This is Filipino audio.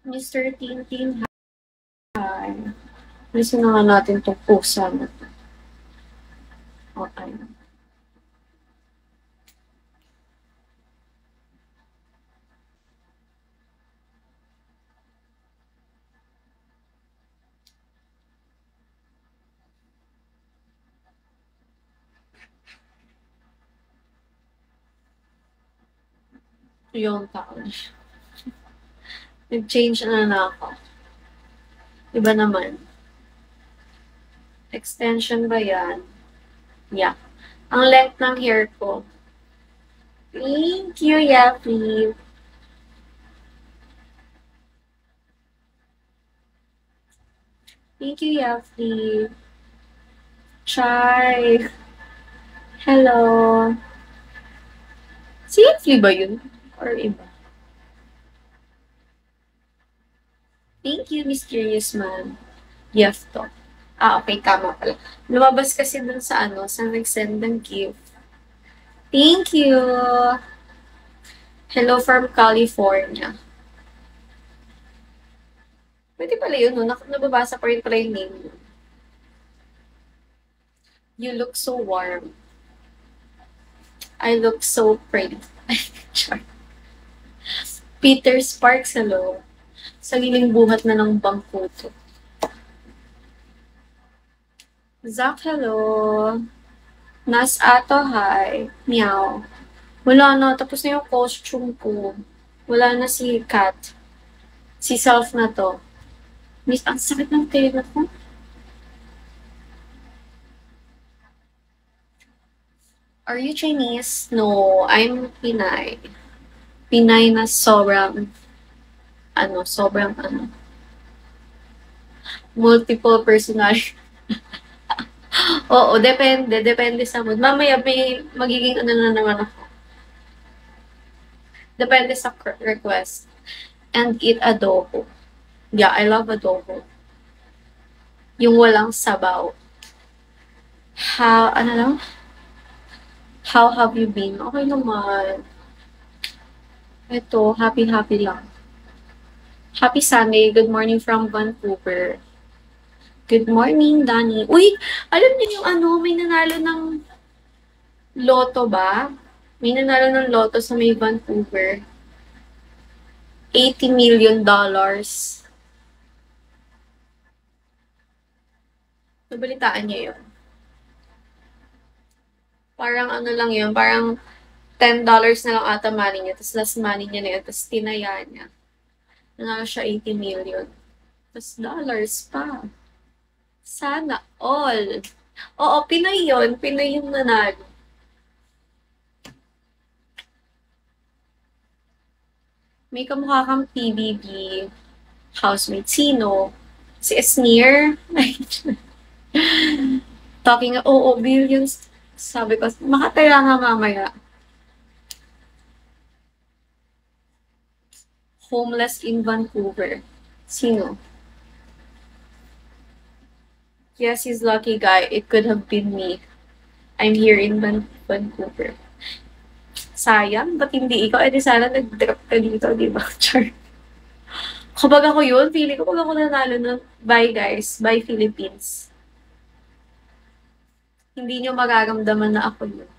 Mr. Tintin, hi. Listen na nga natin itong pusa na to. Okay. Yung taon. Nag-change na ako. Iba naman. Extension ba yan? Yeah. Ang length ng hair ko. Thank you, Yapi. Thank you, Yapi. Chai. Hello. Si Yapi ba yun? Or iba? Thank you, mysterious man. Gift to. Okay, tama pala. Lumabas kasi dun sa sa nag-send ng gift. Thank you! Hello from California. Pwede pala yun, no? Nababasa pa rin pala yung name. You look so warm. I look so pretty. Peter Sparks, hello. Sariling buhat na ng bangko to. Zach, hello. Nas Ato, hi. Meow. Wala na, tapos na yung costume ko. Wala na si Kat. Si Self na to. Miss, ang sakit ng tenga ko. Are you Chinese? No, I'm Pinay. Pinay na sobrang multiple personality. Oo, depende sa mood. Mamaya may magiging na naman ako. Depende sa request. And eat adobo. Yeah, I love adobo. Yung walang sabaw. How have you been? Okay naman. Ito, happy lang. Happy Sunday. Good morning from Vancouver. Good morning, Danny. Uy, alam niyo yung may nanalo ng loto ba? May nanalo ng loto sa may Vancouver. $80 million. Nabalitaan niyo yun? Parang lang yun, parang $10 na lang ata money niya, tapos last money niya na yun, tapos tinaya niya. Nanalo siya 80 million. Tapos dollars pa. Sana all. Oo, Pinoy yun. Pinoy yung nanalo. May kamukha kang PBB housemate. Sino? Si Esnir? Talking, billions. Sabi ko, makataya nga mamaya. Homeless in Vancouver. Sino? Yes, he's lucky guy. It could have been me. I'm here in Vancouver. Sayang, ba't hindi ikaw? Di sana nag-drop ka dito, di ba? Char. Kapag ako yun, feeling ko pag ako nanalo nun, bye guys. Bye Philippines. Hindi nyo mararamdaman na ako yun.